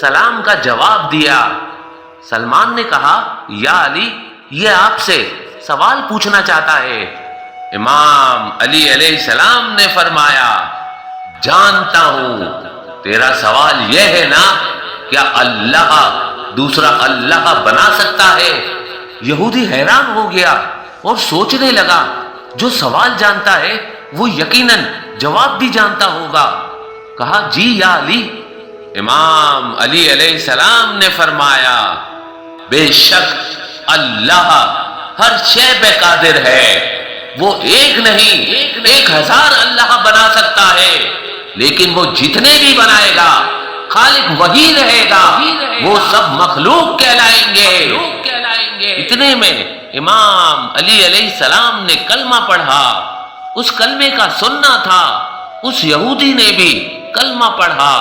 سلام کا جواب دیا۔ سلمان نے کہا یا علی، یہ آپ سے سوال پوچھنا چاہتا ہے۔ امام علی علیہ السلام نے فرمایا جانتا ہوں، تیرا سوال یہ ہے نا، کیا اللہ دوسرا اللہ بنا سکتا ہے؟ یہودی حیران ہو گیا اور سوچنے لگا جو سوال جانتا ہے وہ یقیناً جواب بھی جانتا ہوگا۔ کہا جی یا علی۔ امام علی علیہ السلام نے فرمایا بے شک اللہ ہر شے پہ قادر ہے، وہ ایک نہیں 1000 اللہ بنا سکتا ہے، لیکن وہ جتنے بھی بنائے گا خالق وہی رہے گا، وہ سب مخلوق کہلائیں گے۔ اتنے میں امام علی علیہ السلام نے کلمہ پڑھا۔ اس کلمے کا سننا تھا، اس یہودی نے بھی کلمہ پڑھا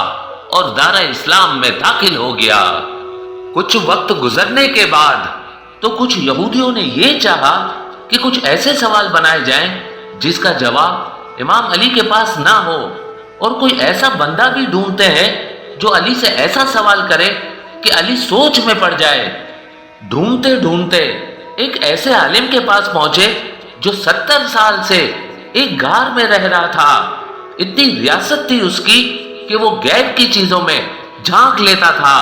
اور دار اسلام میں داخل ہو گیا۔ کچھ وقت گزرنے کے بعد تو کچھ یہودیوں نے یہ چاہا کہ کچھ ایسے سوال بنائے جائیں جس کا جواب امام علی کے پاس نہ ہو، اور کوئی ایسا بندہ بھی ڈھونڈتے ہیں جو علی سے ایسا سوال کرے کہ علی سوچ میں پڑ جائے۔ ڈھونڈتے ڈھونڈتے ایک ایسے عالم کے پاس پہنچے جو 70 سال سے ایک غار میں رہ رہا تھا۔ اتنی ریاست تھی اس کی کہ وہ غیب کی چیزوں میں جھانک لیتا تھا۔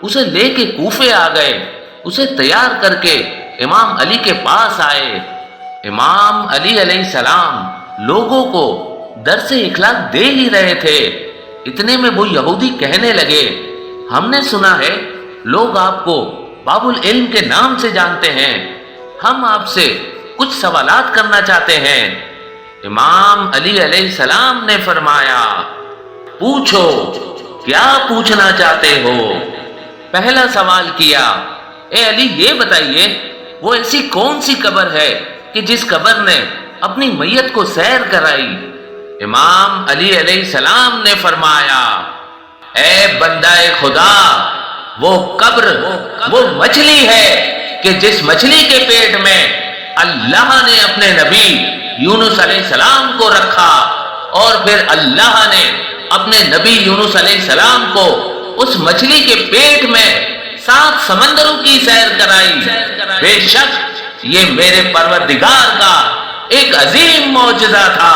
اسے لے کے کوفے آ گئے، اسے تیار کر کے امام علی کے پاس آئے۔ امام علی علیہ السلام لوگوں کو درس اخلاق دے ہی رہے تھے۔ اتنے میں وہ یہودی کہنے لگے ہم نے سنا ہے لوگ آپ کو باب العلم کے نام سے جانتے ہیں، ہم آپ سے کچھ سوالات کرنا چاہتے ہیں۔ امام علی علیہ السلام نے فرمایا پوچھو، کیا پوچھنا چاہتے ہو؟ پہلا سوال کیا اے علی یہ بتائیے وہ ایسی کون سی قبر ہے کہ جس قبر نے اپنی میت کو سیر کرائی؟ امام علی علیہ السلام نے فرمایا اے بندہ خدا، وہ قبر وہ مچھلی ہے کہ جس مچھلی کے پیٹ میں اللہ نے اپنے نبی یونس علیہ السلام کو رکھا، اور پھر اللہ نے اپنے نبی یونس علیہ السلام کو اس مچھلی کے پیٹ میں 7 سمندروں کی سیر کرائی۔ بے شک یہ میرے پروردگار کا ایک عظیم معجزہ تھا۔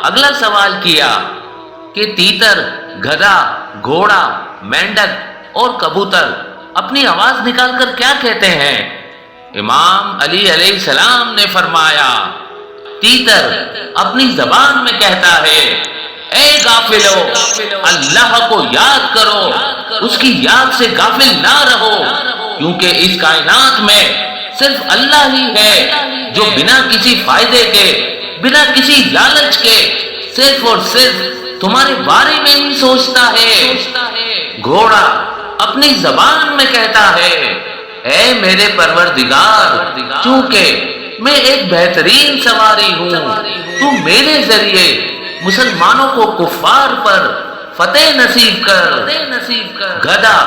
اگلا سوال کیا کہ تیتر، گدھا، گھوڑا، مینڈک اور کبوتر اپنی آواز نکال کر کیا کہتے ہیں؟ امام علی علیہ السلام نے فرمایا تیتر اپنی زبان میں کہتا ہے اے غافلو، اللہ کو یاد کرو، اس کی یاد سے غافل نہ رہو، کیونکہ اس کائنات میں صرف اللہ ہی ہے جو بنا کسی فائدے کے، بنا کسی لالچ کے، صرف اور صرف تمہارے بارے میں ہی سوچتا ہے۔ گھوڑا اپنی زبان میں کہتا ہے اے میرے پروردگار، چونکہ میں ایک بہترین سواری ہوں، تو میرے ذریعے مسلمانوں کو کفار پر فتح نصیب کر۔ گدھا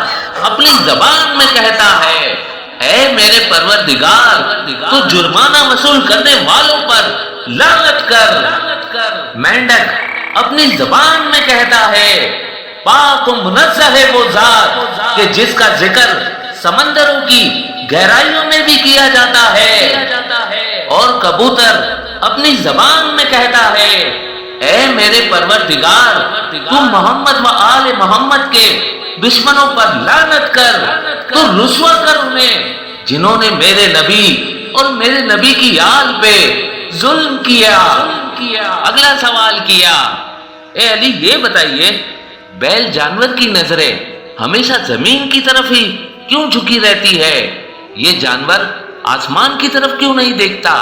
اپنی زبان میں کہتا ہے اے میرے پروردگار، تو جرمانہ وصول کرنے والوں پر لعنت کر۔ مینڈک اپنی زبان میں کہتا ہے پاک و منزہ ہے وہ ذات کہ جس کا ذکر سمندروں کی گہرائیوں میں بھی کیا جاتا ہے۔ اور کبوتر اپنی زبان میں کہتا ہے اے میرے پروردگار، تو محمد و آل محمد کے دشمنوں پر لعنت کر، تو رسوا کر انہیں جنہوں نے میرے نبی اور میرے نبی کی آل پہ ظلم کیا۔ اگلا سوال کیا اے علی یہ بتائیے بیل جانور کی نظریں ہمیشہ زمین کی طرف ہی کیوں جھکی رہتی ہے؟ یہ جانور آسمان کی طرف کیوں نہیں دیکھتا؟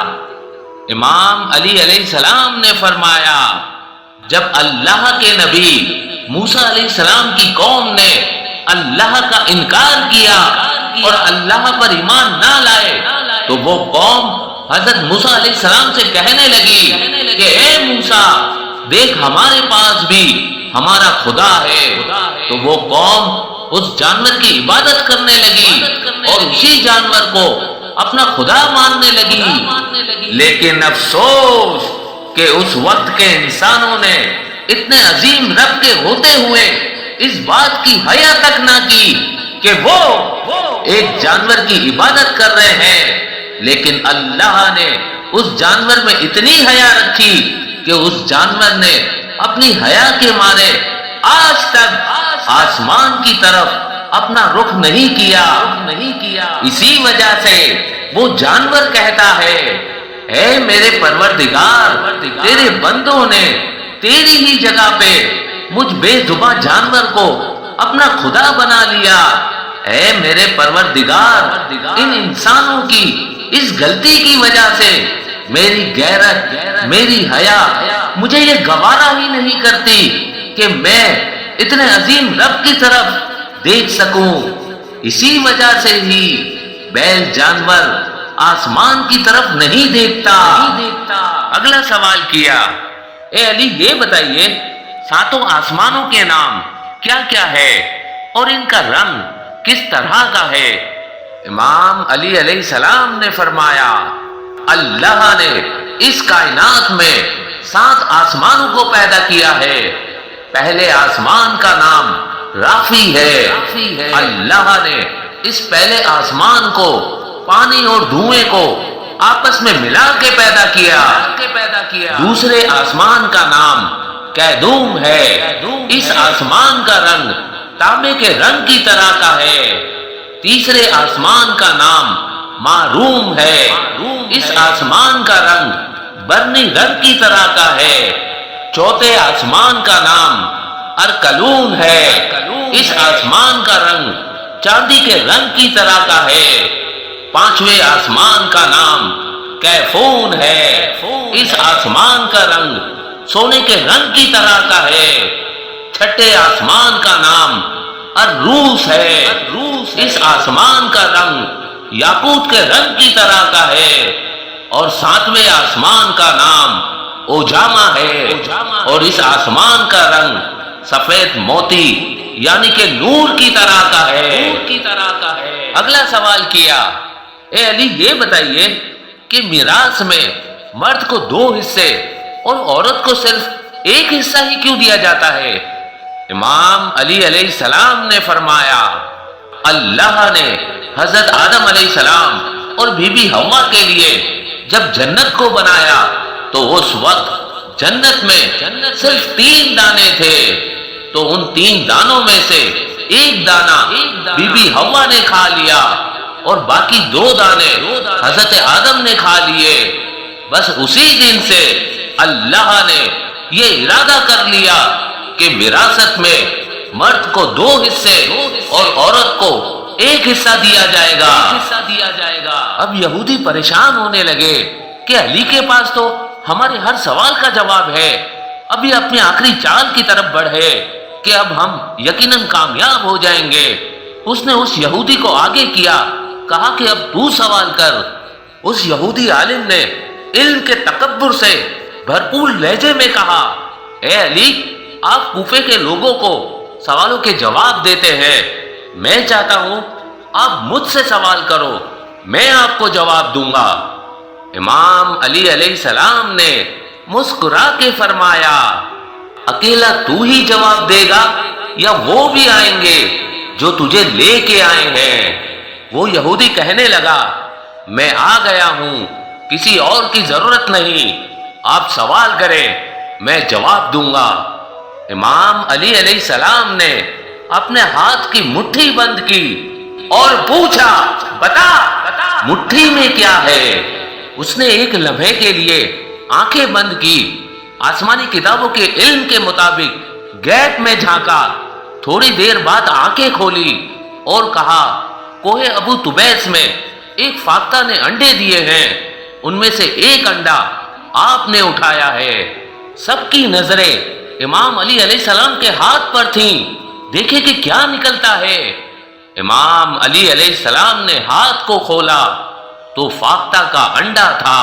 امام علی علیہ السلام نے فرمایا جب اللہ کے نبی موسیٰ علیہ السلام کی قوم نے اللہ کا انکار کیا اور اللہ پر ایمان نہ لائے تو وہ قوم حضرت موسیٰ علیہ السلام سے کہنے لگی کہ اے موسیٰ دیکھ ہمارے پاس بھی ہمارا خدا ہے۔ تو وہ قوم اس جانور کی عبادت کرنے لگی اور اسی جانور کو اپنا خدا ماننے لگی۔ لیکن افسوس کہ اس وقت کے انسانوں نے اتنے عظیم رب کے ہوتے ہوئے اس بات کی حیا تک نہ کی کہ وہ ایک جانور کی عبادت کر رہے ہیں، لیکن اللہ نے اس جانور میں اتنی حیا رکھی کہ اس جانور نے اپنی حیا کے مارے آج تک آسمان کی طرف اپنا رخ نہیں کیا۔ اسی وجہ سے وہ جانور کہتا ہے، اے میرے پروردگار، تیرے بندوں نے تیری ہی جگہ پہ مجھ بے زباں جانور کو اپنا خدا بنا لیا۔ اے میرے پروردگار، ان انسانوں کی اس غلطی کی وجہ سے میری غیرت، میری حیا مجھے یہ گوارا ہی نہیں کرتی کہ میں اتنے عظیم رب کی طرف دیکھ سکوں۔ اسی وجہ سے ہی بیل جانور آسمان کی طرف نہیں دیکھتا۔ اگلا سوال کیا، اے علی یہ بتائیے ساتوں آسمانوں کے نام کیا کیا ہے اور ان کا رنگ کس طرح کا ہے؟ امام علی علیہ السلام نے فرمایا، اللہ نے اس کائنات میں 7 آسمانوں کو پیدا کیا ہے۔ پہلے آسمان کا نام رافی ہے۔ اللہ نے اس پہلے آسمان کو پانی اور دھوئیں کو آپس میں ملا کے پیدا کیا۔ دوسرے آسمان کا نام کیدوم ہے۔ اس آسمان کا رنگ تانبے کے رنگ کی طرح کا ہے۔ تیسرے آسمان کا نام معروم ہے۔ اس آسمان کا رنگ برنی رنگ کی طرح کا ہے۔ چوتھے آسمان کا نام ارکلون ہے۔ اس آسمان کا رنگ چاندی کے رنگ کی طرح کا ہے۔ پانچویں آسمان کا نام کیفون ہے۔ اس آسمان کا رنگ سونے کے رنگ کی طرح کا ہے۔ چھٹے آسمان کا نام الروس ہے۔ اس آسمان کا رنگ یاقوت کے رنگ کی طرح کا ہے۔ اور 7ویں آسمان کا نام اوجاما ہے، اور اس آسمان کا رنگ سفید موتی یعنی کہ نور کی طرح کا ہے۔ اگلا سوال کیا، اے علی یہ بتائیے کہ میراث میں مرد کو 2 حصے اور عورت کو صرف 1 حصہ ہی کیوں دیا جاتا ہے؟ امام علی علیہ السلام نے فرمایا، اللہ نے حضرت آدم علیہ السلام اور بی بی حوا کے لیے جب جنت کو بنایا تو اس وقت جنت میں صرف 3 دانے تھے، تو ان 3 دانوں میں سے 1 دانہ بی بی حوا نے کھا لیا اور باقی 2 دانے حضرت آدم نے کھا لیے۔ بس اسی دن سے اللہ نے یہ ارادہ کر لیا کہ وراثت میں مرد کو 2 حصے اور عورت کو 1 حصہ دیا جائے گا۔ اب یہودی پریشان ہونے لگے کہ علی کے پاس تو ہمارے ہر سوال کا جواب ہے، اب یہ اپنی آخری چال کی طرف بڑھے کہ اب ہم یقیناً کامیاب ہو جائیں گے۔ اس نے اس یہودی کو آگے کیا، کہا کہ اب تو سوال کر۔ اس یہودی عالم نے علم کے تکبر سے بھرپور لہجے میں کہا، اے علی، آپ کوفے کے لوگوں کو سوالوں کے جواب دیتے ہیں، میں چاہتا ہوں آپ مجھ سے سوال کرو، میں آپ کو جواب دوں گا۔ امام علی علیہ السلام نے مسکرا کے فرمایا، اکیلا تو ہی جواب دے گا یا وہ بھی آئیں گے جو تجھے لے کے آئے ہیں؟ وہ یہودی کہنے لگا، میں آ گیا ہوں، کسی اور کی ضرورت نہیں، آپ سوال کریں، میں جواب دوں گا۔ امام علی علیہ السلام نے اپنے ہاتھ کی مٹھی بند کی اور پوچھا، بتا مٹھی میں کیا ہے؟ اس نے ایک لمحے کے لیے آنکھیں بند کی، آسمانی کتابوں کے علم کے مطابق غیب میں جھانکا، تھوڑی دیر بعد آنکھیں کھولی اور کہا، کوہ ابو طبیس میں ایک فاختہ نے انڈے دیے ہیں، ان میں سے ایک انڈا آپ نے اٹھایا ہے۔ سب کی نظریں امام علی علیہ السلام کے ہاتھ پر تھیں، دیکھے کہ کیا نکلتا ہے۔ امام علی علیہ السلام نے ہاتھ کو کھولا تو فاختہ کا انڈا تھا۔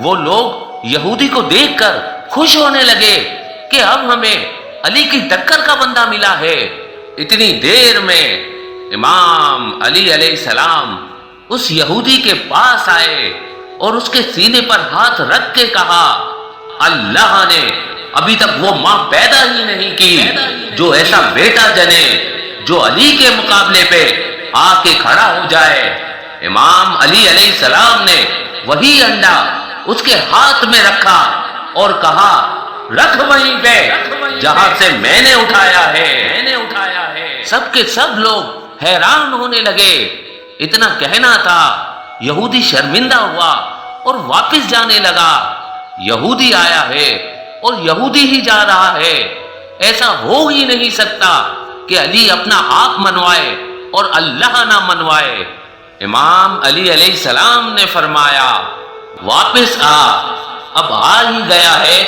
وہ لوگ یہودی کو دیکھ کر خوش ہونے لگے کہ اب ہمیں علی کی ٹکر کا بندہ ملا ہے۔ اتنی دیر میں امام علی علیہ السلام اس یہودی کے پاس آئے اور اس کے سینے پر ہاتھ رکھ کے کہا، اللہ نے ابھی تک وہ ماں پیدا ہی نہیں کی جو ایسا بیٹا جنے جو علی کے مقابلے پہ آ کے کھڑا ہو جائے۔ امام علی علیہ السلام نے وہی انڈا اس کے ہاتھ میں رکھا اور کہا رکھ وہیں پہ جہاں سے میں نے اٹھایا ہے۔ سب کے سب لوگ حیران ہونے لگے۔ اتنا کہنا تھا، یہودی شرمندہ ہوا اور واپس جانے لگا۔ یہودی آیا ہے اور یہودی ہی جا رہا ہے، ایسا ہو ہی نہیں سکتا کہ علی اپنا آپ منوائے اور اللہ نہ منوائے۔ امام علی علیہ السلام نے فرمایا واپس آ، اب آ ہی گیا ہے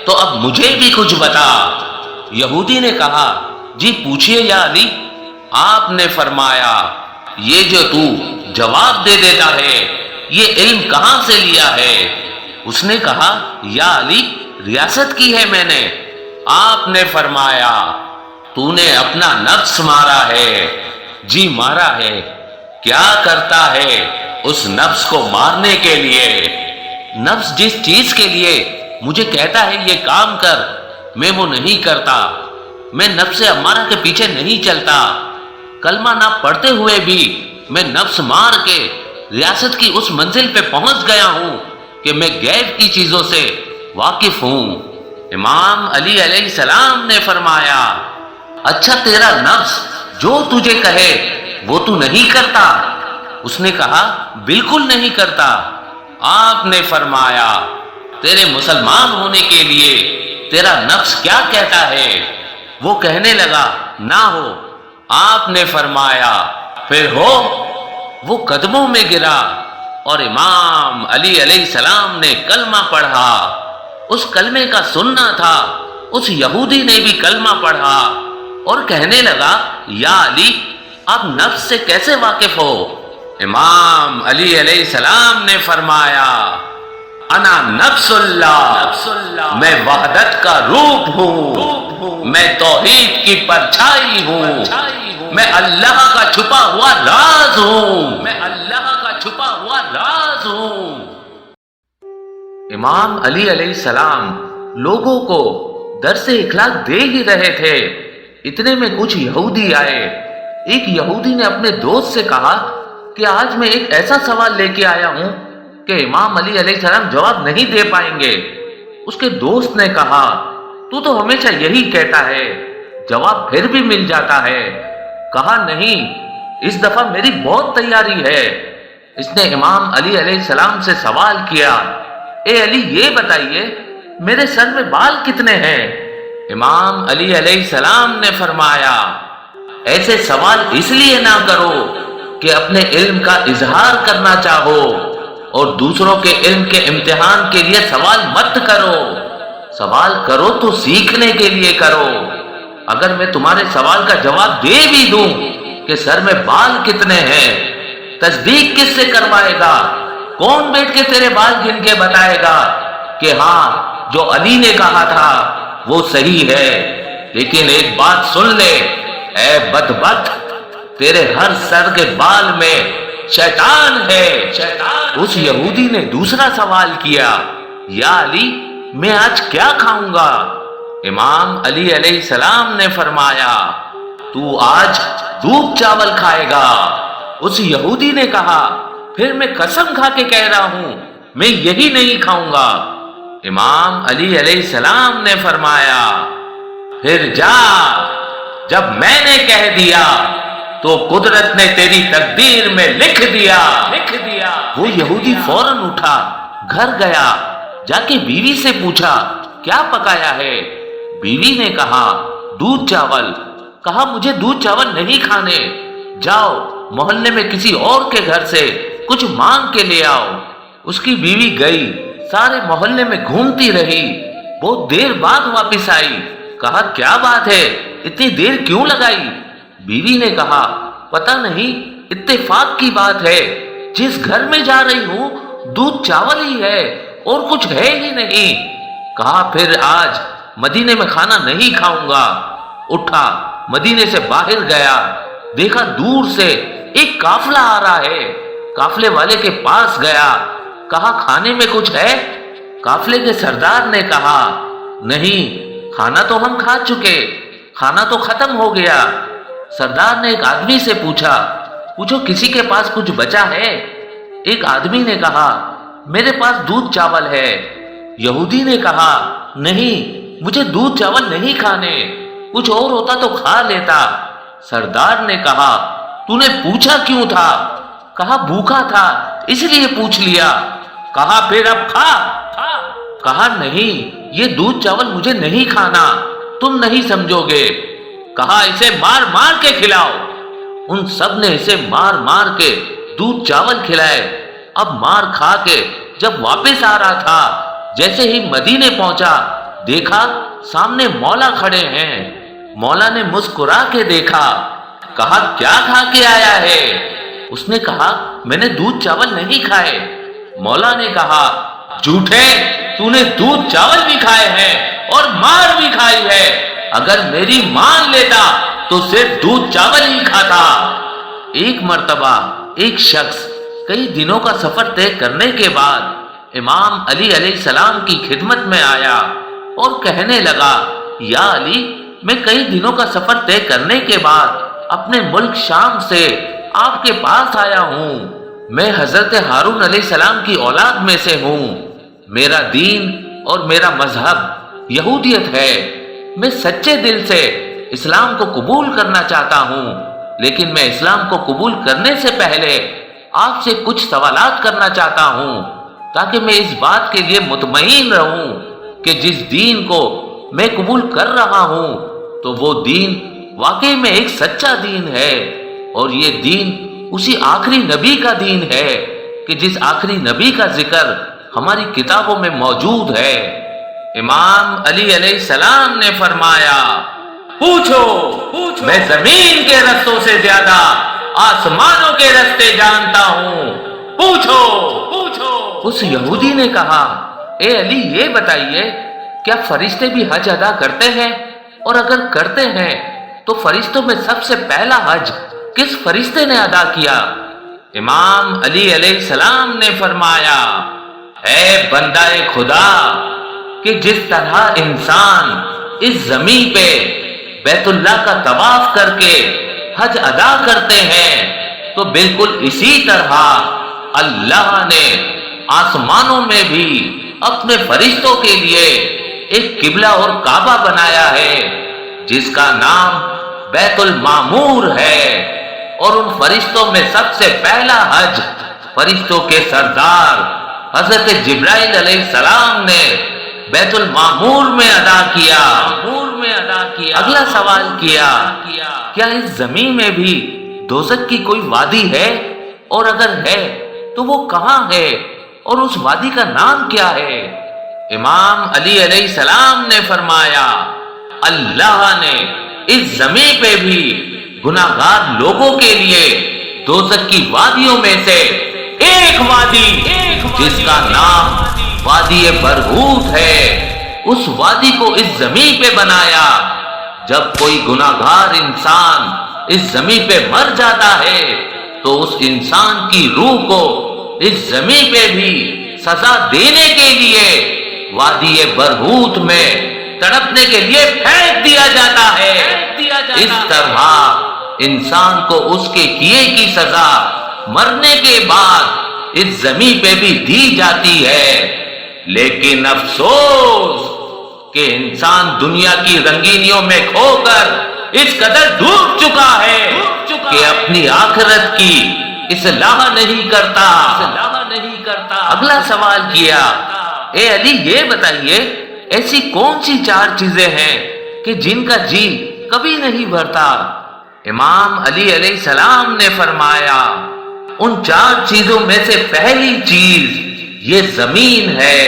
تو اب مجھے بھی کچھ بتا۔ یہودی نے کہا جی پوچھئے یا علی۔ آپ نے فرمایا یہ جو تو جواب دے دیتا ہے یہ علم کہاں سے لیا ہے؟ اس نے کہا یا علی ریاست کی ہے میں نے۔ آپ نے فرمایا تو نے اپنا نفس مارا ہے۔ جی مارا ہے۔ کیا کرتا ہے اس نفس کو مارنے کے لیے؟ نفس جس چیز کے لیے مجھے کہتا ہے یہ کام کر میں وہ نہیں کرتا۔ میں نفس امارہ کے پیچھے نہیں چلتا۔ کلمہ نہ پڑھتے ہوئے بھی میں نفس مار کے ریاست کی اس منزل پہ پہنچ گیا ہوں کہ میں غیب کی چیزوں سے واقف ہوں۔ امام علی علیہ السلام نے فرمایا اچھا تیرا نفس جو تجھے کہے وہ تو نہیں کرتا؟ اس نے کہا بالکل نہیں کرتا۔ آپ نے فرمایا تیرے مسلمان ہونے کے لیے تیرا نفس کیا کہتا ہے؟ وہ کہنے لگا نہ ہو۔ آپ نے فرمایا پھر ہو۔ وہ قدموں میں گرا اور امام علی علیہ السلام نے کلمہ پڑھا۔ اس کلمے کا سننا تھا اس یہودی نے بھی کلمہ پڑھا اور کہنے لگا یا علی آپ نفس سے کیسے واقف ہو؟ امام علی علیہ السلام نے فرمایا انا نفس اللہ، میں وحدت کا روپ ہوں، میں توحید کی پرچھائی ہوں، میں اللہ کا چھپا ہوا راز ہوں، میں اللہ کا چھپا ہوا راز ہوں۔ امام علی علیہ السلام لوگوں کو درس اخلاق دے ہی رہے تھے، اتنے میں کچھ یہودی آئے۔ ایک یہودی نے اپنے دوست سے کہا کہ آج میں ایک ایسا سوال لے کے آیا ہوں کہ امام علی علیہ السلام جواب نہیں دے پائیں گے۔ اس کے دوست نے کہا تو ہمیشہ یہی کہتا ہے، جواب پھر بھی مل جاتا ہے۔ کہا نہیں، اس دفعہ میری بہت تیاری ہے۔ اس نے امام علی علیہ السلام سے سوال کیا اے علی یہ بتائیے میرے سر میں بال کتنے ہیں؟ امام علی علیہ السلام نے فرمایا ایسے سوال اس لیے نہ کرو کہ اپنے علم کا اظہار کرنا چاہو، اور دوسروں کے علم کے امتحان کے لیے سوال مت کرو۔ سوال کرو تو سیکھنے کے لیے کرو۔ اگر میں تمہارے سوال کا جواب دے بھی دوں کہ سر میں بال کتنے ہیں، تصدیق کس سے کروائے گا؟ کون بیٹھ کے تیرے بال گن کے بتائے گا کہ ہاں جو علی نے کہا تھا وہ صحیح ہے؟ لیکن ایک بات سن لے اے بدبخت، تیرے ہر سر کے بال میں شیطان ہے۔ اس یہودی نے دوسرا سوال کیا یا علی میں آج کیا کھاؤں گا؟ امام علی علیہ السلام نے فرمایا تو آج دودھ چاول کھائے گا۔ اس یہودی نے کہا پھر میں قسم کھا کے کہہ رہا ہوں میں یہی نہیں کھاؤں گا۔ امام علی علیہ السلام نے فرمایا پھر جا، جب میں نے کہہ دیا تو قدرت نے تیری تقدیر میں لکھ دیا۔ وہ یہودی فوراً اٹھا، گھر گیا، جا کے بیوی سے پوچھا کیا پکایا ہے؟ بیوی نے کہا دودھ چاول۔ کہا مجھے دودھ چاول نہیں کھانے، جاؤ محلے میں کسی اور کے گھر سے کچھ مانگ کے لے آؤ۔ اس کی بیوی گئی، سارے محلے میں گھومتی رہی، بہت دیر بعد واپس آئی۔ کہا کیا بات ہے اتنی دیر کیوں لگائی؟ بیوی نے کہا پتہ نہیں، اتفاق کی بات ہے، جس گھر میں جا رہی ہوں دودھ چاول ہی ہے اور کچھ ہے ہی نہیں۔ کہا پھر آج مدینے میں کھانا نہیں کھاؤں گا۔ اٹھا مدینے سے باہر گیا، دیکھا دور سے ایک قافلہ آ رہا ہے، قافلے والے کے پاس گیا، کہا کھانے میں کچھ ہے؟ قافلے کے سردار نے کہا نہیں، کھانا تو ہم کھا چکے، کھانا تو ختم ہو گیا۔ سردار نے ایک آدمی سے پوچھا، پوچھو کسی کے پاس کچھ بچا ہے؟ ایک آدمی نے کہا، میرے پاس دودھ چاول ہے۔ یہودی نے کہا، نہیں، مجھے دودھ چاول نہیں کھانے، کچھ اور ہوتا تو کھا لیتا۔ سردار نے کہا، تو نے پوچھا کیوں تھا؟ کہا بھوکا تھا اس لیے پوچھ لیا۔ کہا پھر اب کھا۔ کہا نہیں، یہ دودھ چاول مجھے نہیں کھانا، تم نہیں سمجھو گے۔ کہا اسے مار مار کے کھلاؤ۔ ان سب نے اسے مار مار کے دودھ چاول کھلائے۔ اب مار کھا کے جب واپس آ رہا تھا، جیسے ہی مدینے پہنچا، دیکھا سامنے مولا کھڑے ہیں۔ مولا نے مسکرا کے دیکھا، کہا کیا کھا کے آیا ہے؟ اس نے کہا میں نے دودھ چاول نہیں کھائے۔ مولا نے کہا جھوٹے، تو نے دودھ چاول بھی کھائے ہیں اور مار بھی کھائی ہے، اگر میری مان لیتا تو صرف دودھ چاول ہی کھاتا۔ ایک مرتبہ ایک شخص کئی دنوں کا سفر طے کرنے کے بعد امام علی علیہ السلام کی خدمت میں آیا اور کہنے لگا، یا علی، میں کئی دنوں کا سفر طے کرنے کے بعد اپنے ملک شام سے آپ کے پاس آیا ہوں۔ میں حضرت ہارون علیہ السلام کی اولاد میں سے ہوں۔ میرا دین اور میرا مذہب یہودیت ہے۔ میں سچے دل سے اسلام کو قبول کرنا چاہتا ہوں، لیکن میں اسلام کو قبول کرنے سے پہلے آپ سے کچھ سوالات کرنا چاہتا ہوں تاکہ میں اس بات کے لیے مطمئن رہوں کہ جس دین کو میں قبول کر رہا ہوں تو وہ دین واقعی میں ایک سچا دین ہے، اور یہ دین اسی آخری نبی کا دین ہے کہ جس آخری نبی کا ذکر ہماری کتابوں میں موجود ہے۔ امام علی علیہ السلام نے فرمایا، پوچھو، میں زمین کے رستوں سے زیادہ آسمانوں کے رستے جانتا ہوں، پوچھو۔ اس یہودی نے کہا، اے علی یہ بتائیے، کیا فرشتے بھی حج ادا کرتے ہیں؟ اور اگر کرتے ہیں تو فرشتوں میں سب سے پہلا حج کس فرشتے نے ادا کیا؟ امام علی علیہ السلام نے فرمایا، اے بندہ خدا، کہ جس طرح انسان اس زمین پہ بیت اللہ کا طواف کر کے حج ادا کرتے ہیں، تو بالکل اسی طرح اللہ نے آسمانوں میں بھی اپنے فرشتوں کے لیے ایک قبلہ اور کعبہ بنایا ہے جس کا نام بیت المعمور ہے، اور ان فرشتوں میں سب سے پہلا حج فرشتوں کے سردار حضرت جبرائیل علیہ السلام نے بیت المعمور میں ادا کیا۔ اگلا سوال کیا، کیا اس زمین میں بھی دوزخ کی کوئی وادی ہے؟ اور اگر ہے تو وہ کہاں ہے اور اس وادی کا نام کیا ہے؟ امام علی علیہ السلام نے فرمایا، اللہ نے اس زمین پہ بھی گناہگار لوگوں کے لیے دوزخ کی وادیوں میں سے ایک وادی جس کا نام وادی برہوت ہے، اس وادی کو اس زمین پہ بنایا۔ جب کوئی گناہگار انسان اس زمین پہ مر جاتا ہے تو اس انسان کی روح کو اس زمین پہ بھی سزا دینے کے لیے وادی برہوت میں تڑپنے کے لیے پھینک دیا جاتا ہے۔ اس طرح انسان کو اس کے کیے کی سزا مرنے کے بعد اس زمین پہ بھی دی جاتی ہے، لیکن افسوس کہ انسان دنیا کی رنگینیوں میں کھو کر اس قدر ڈوب چکا ہے کہ اپنی آخرت کی اصلاح نہیں کرتا۔ اگلا سوال کیا، اے علی یہ بتائیے، ایسی کون سی چار چیزیں ہیں کہ جن کا جی کبھی نہیں بھرتا؟ امام علی علیہ السلام نے فرمایا، ان چار چیزوں میں سے پہلی چیز یہ زمین ہے۔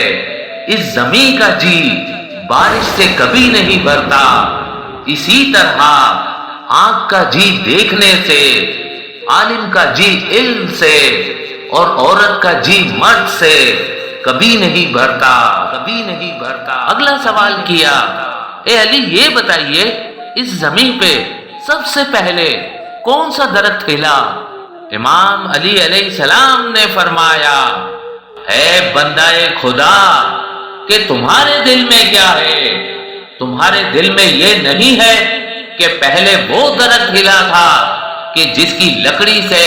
اس زمین کا جی بارش سے کبھی نہیں بھرتا۔ اسی طرح آنکھ کا جی دیکھنے سے، عالم کا جی علم سے، اور عورت کا جی مرد سے کبھی نہیں بھرتا۔ اگلا سوال کیا، اے علی یہ بتائیے، اس زمین پہ سب سے پہلے کون سا درخت ہلا؟ امام علی علیہ السلام نے فرمایا، اے بندہ خدا، کہ تمہارے دل میں کیا ہے؟ تمہارے دل میں یہ نہیں ہے کہ پہلے وہ درخت ہلا تھا کہ جس کی لکڑی سے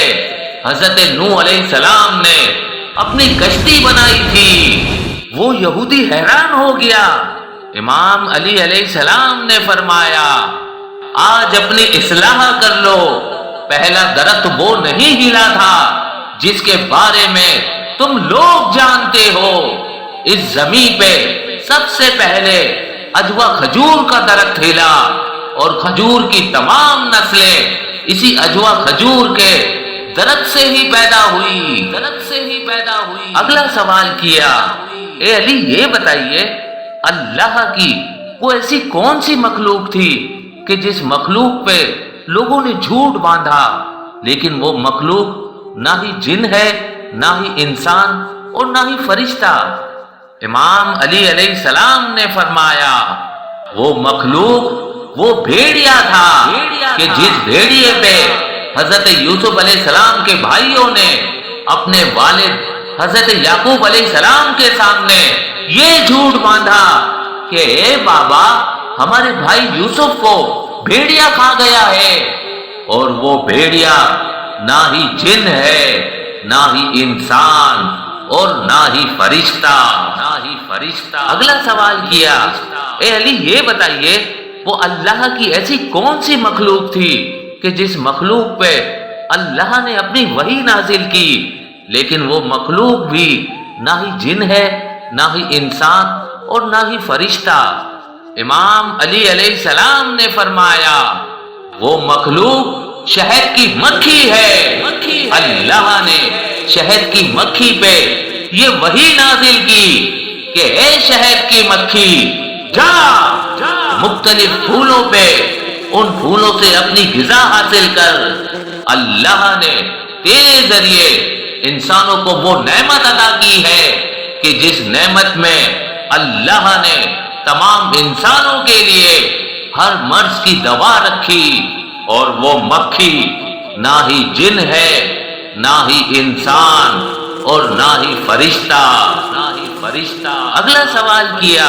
حضرت نوح علیہ السلام نے اپنی کشتی بنائی تھی؟ وہ یہودی حیران ہو گیا۔ امام علی علیہ السلام نے فرمایا، آج اپنی اصلاح کر لو، پہلا درخت وہ نہیں ہلا تھا جس کے بارے میں تم لوگ جانتے ہو۔ اس زمین پہ سب سے پہلے اجوا کھجور کا درخت ہلا، اور کھجور کی تمام نسلیں اسی اجوا کھجور کے درخت سے ہی پیدا ہوئی۔ اگلا سوال کیا، اے علی یہ بتائیے، اللہ کی وہ ایسی کون سی مخلوق تھی کہ جس مخلوق پہ لوگوں نے جھوٹ باندھا، لیکن وہ مخلوق نہ ہی جن ہے، نہ ہی انسان، اور نہ ہی فرشتہ؟ امام علی علیہ السلام نے فرمایا، وہ مخلوق وہ بھیڑیا تھا کہ جس بھیڑیے پہ حضرت یوسف علیہ السلام کے بھائیوں نے اپنے والد حضرت یعقوب علیہ السلام کے سامنے یہ جھوٹ باندھا کہ اے بابا، ہمارے بھائی یوسف کو بھیڑیا کھا گیا ہے، اور وہ بھیڑیا نہ ہی جن ہے، نہ ہی انسان، اور نہ ہی فرشتہ۔ اگلا سوال کیا، اے علی یہ بتائیے، وہ اللہ کی ایسی کون سی مخلوق تھی کہ جس مخلوق پہ اللہ نے اپنی وحی نازل کی، لیکن وہ مخلوق بھی نہ ہی جن ہے، نہ ہی انسان، اور نہ ہی فرشتہ؟ امام علی علیہ السلام نے فرمایا، وہ مخلوق شہد کی مکھی ہے۔ اللہ نے شہد کی مکھی پہ یہ وحی نازل کی کہ اے شہد کی مکھی، جا مختلف پھولوں پہ ان پھولوں سے اپنی غذا حاصل کر۔ اللہ نے تیرے ذریعے انسانوں کو وہ نعمت عطا کی ہے کہ جس نعمت میں اللہ نے تمام انسانوں کے لیے ہر مرض کی دوا رکھی، اور وہ مکھی نہ ہی جن ہے، نہ ہی انسان، اور نہ ہی فرشتہ۔ اگلا سوال کیا،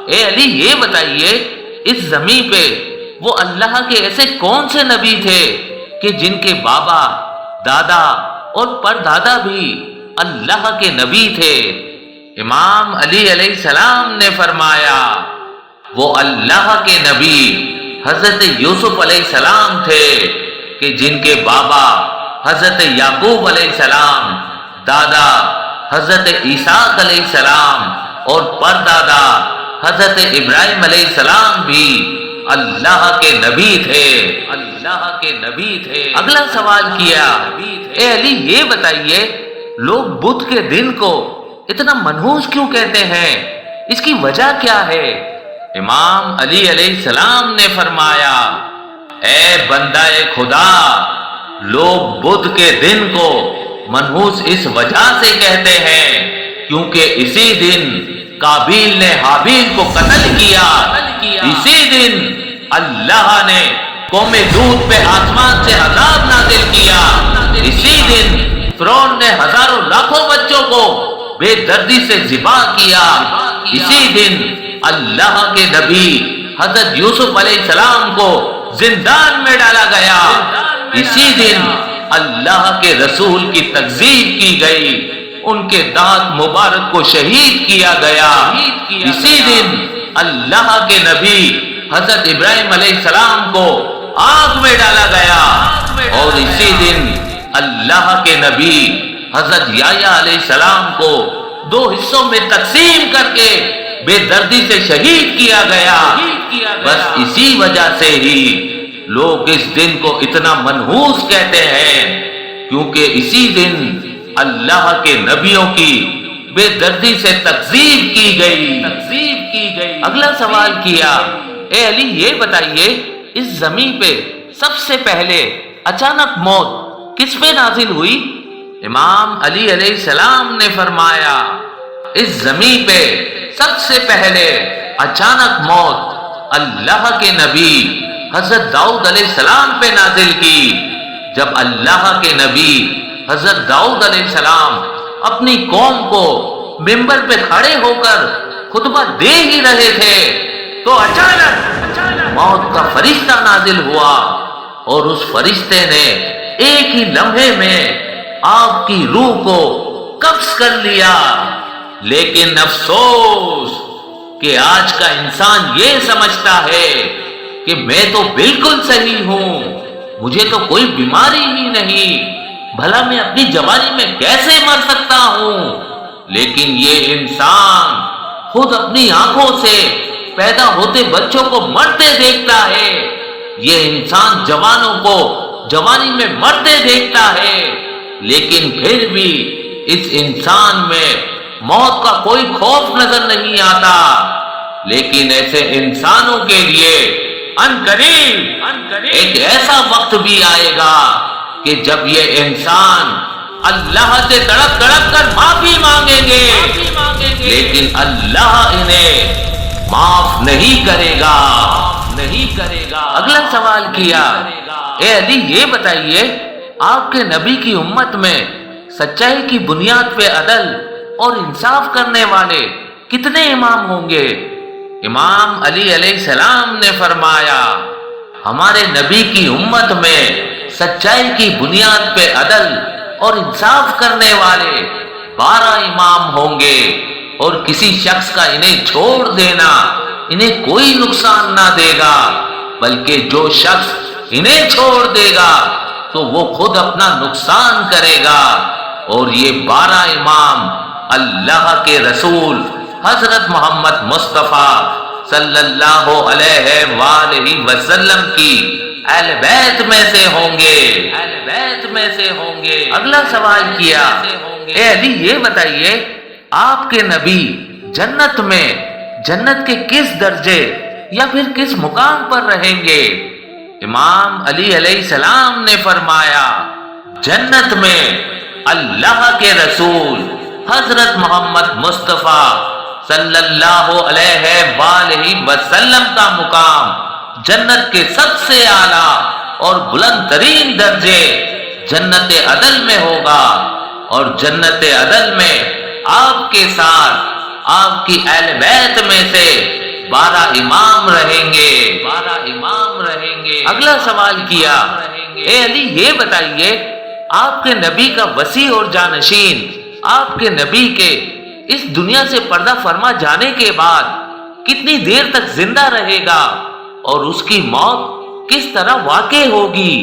اے علی یہ بتائیے، اس زمین پہ وہ اللہ کے ایسے کون سے نبی تھے کہ جن کے بابا، دادا اور پردادا بھی اللہ کے نبی تھے؟ امام علی علیہ السلام نے فرمایا، وہ اللہ کے نبی حضرت یوسف علیہ السلام تھے کہ جن کے بابا حضرت یعقوب علیہ السلام، دادا حضرت عیسیٰ علیہ السلام، اور پردادا حضرت ابراہیم علیہ السلام بھی اللہ کے نبی تھے۔ اگلا سوال کیا، اے علی یہ بتائیے، لوگ بدھ کے دن کو اتنا منحوس کیوں کہتے ہیں؟ اس کی وجہ کیا ہے؟ امام علی علیہ السلام نے فرمایا، اے بندہ خدا، لوگ بدھ کے دن کو منحوس اس وجہ سے کہتے ہیں کیونکہ اسی دن قابیل نے حابیل کو قتل کیا، اسی دن اللہ نے قوم لوط پہ آسمان سے عذاب نازل کیا، اسی دن فرعون نے ہزاروں لاکھوں بچوں کو بے دردی سے ذبح کیا، اسی دن اللہ کے نبی حضرت یوسف علیہ السلام کو زندان میں ڈالا گیا، اسی دن اللہ کے رسول کی تکذیب کی گئی، ان کے دانت مبارک کو شہید کیا گیا، اسی دن اللہ کے نبی حضرت ابراہیم علیہ السلام کو آگ میں ڈالا گیا، اور اسی دن اللہ کے نبی حضرت یحییٰ علیہ السلام کو 2 حصوں میں تقسیم کر کے بے دردی سے شہید کیا گیا۔ بس اسی وجہ سے ہی لوگ اس دن کو اتنا منحوس کہتے ہیں، کیونکہ اسی دن اللہ کے نبیوں کی بے دردی سے تکذیب کی گئی۔ اگلا سوال کیا، اے علی یہ بتائیے، اس زمین پہ سب سے پہلے اچانک موت کس پہ نازل ہوئی؟ امام علی علیہ السلام نے فرمایا، اس زمین پہ سب سے پہلے اچانک موت اللہ کے نبی حضرت داؤد علیہ السلام پہ نازل کی، جب اللہ کے نبی حضرت داؤد علیہ السلام اپنی قوم کو منبر پہ کھڑے ہو کر خطبہ دے ہی رہے تھے تو اچانک موت کا فرشتہ نازل ہوا اور اس فرشتے نے ایک ہی لمحے میں آپ کی روح کو قبض کر لیا۔ لیکن افسوس کہ آج کا انسان یہ سمجھتا ہے کہ میں تو بالکل صحیح ہوں، مجھے تو کوئی بیماری ہی نہیں، بھلا میں اپنی جوانی میں کیسے مر سکتا ہوں؟ لیکن یہ انسان خود اپنی آنکھوں سے پیدا ہوتے بچوں کو مرتے دیکھتا ہے، یہ انسان جوانوں کو جوانی میں مرتے دیکھتا ہے، لیکن پھر بھی اس انسان میں موت کا کوئی خوف نظر نہیں آتا۔ لیکن ایسے انسانوں کے لیے عنقریب ایک ایسا وقت بھی آئے گا کہ جب یہ انسان اللہ سے تڑپ تڑپ کر معافی مانگیں گے، لیکن اللہ انہیں معاف نہیں کرے گا۔ اگلا سوال کیا، اے علی یہ بتائیے آپ کے نبی کی امت میں سچائی کی بنیاد پہ عدل اور انصاف کرنے والے کتنے امام ہوں گے؟ امام علی علیہ السلام نے فرمایا، ہمارے نبی کی امت میں سچائی کی بنیاد پہ عدل اور انصاف کرنے والے 12 امام ہوں گے، اور کسی شخص کا انہیں چھوڑ دینا انہیں کوئی نقصان نہ دے گا، بلکہ جو شخص انہیں چھوڑ دے گا تو وہ خود اپنا نقصان کرے گا۔ اور یہ 12 امام اللہ کے رسول حضرت محمد مصطفیٰ صلی اللہ علیہ وآلہ وسلم کی اہل بیت میں سے ہوں گے۔ اگلا سوال کیا، اے علی یہ بتائیے آپ کے نبی جنت میں جنت کے کس درجے یا پھر کس مقام پر رہیں گے؟ امام علی علیہ السلام نے فرمایا، جنت میں اللہ کے رسول حضرت محمد مصطفیٰ صلی اللہ علیہ وآلہ وسلم کا مقام جنت کے سب سے اعلیٰ اور بلند ترین درجے جنت عدل میں ہوگا، اور جنت عدل میں آپ کے ساتھ آپ کی اہل بیت میں سے 12 امام رہیں گے۔ اگلا سوال کیا، اے علی یہ بتائیے آپ کے نبی کا وصی اور جانشین آپ کے نبی کے اس دنیا سے پردہ فرما جانے کے بعد کتنی دیر تک زندہ رہے گا اور اس کی موت کس طرح واقع ہوگی؟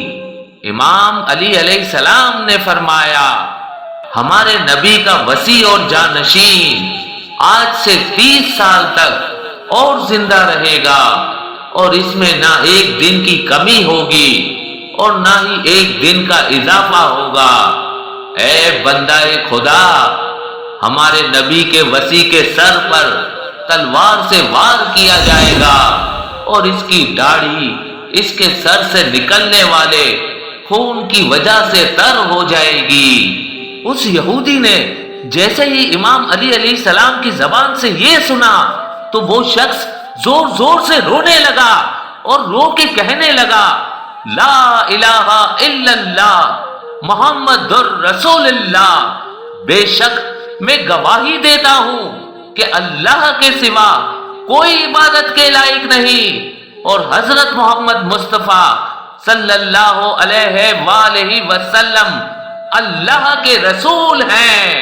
امام علی علیہ السلام نے فرمایا، ہمارے نبی کا وصی اور جانشین آج سے 30 سال تک اور زندہ رہے گا، اور اس میں نہ ایک دن کی کمی ہوگی اور نہ ہی ایک دن کا اضافہ ہوگا۔ اے بندہ خدا، ہمارے نبی کے وصی کے سر پر تلوار سے وار کیا جائے گا، اور اس کی داڑھی اس کے سر سے نکلنے والے خون کی وجہ سے تر ہو جائے گی۔ اس یہودی نے جیسے ہی امام علی علیہ السلام کی زبان سے یہ سنا تو وہ شخص زور زور سے رونے لگا اور رو کے کہنے لگا، لا الہ الا اللہ محمد رسول اللہ، بے شک میں گواہی دیتا ہوں کہ اللہ کے سوا کوئی عبادت کے لائق نہیں، اور حضرت محمد مصطفیٰ صلی اللہ علیہ وآلہ وسلم اللہ کے رسول ہیں۔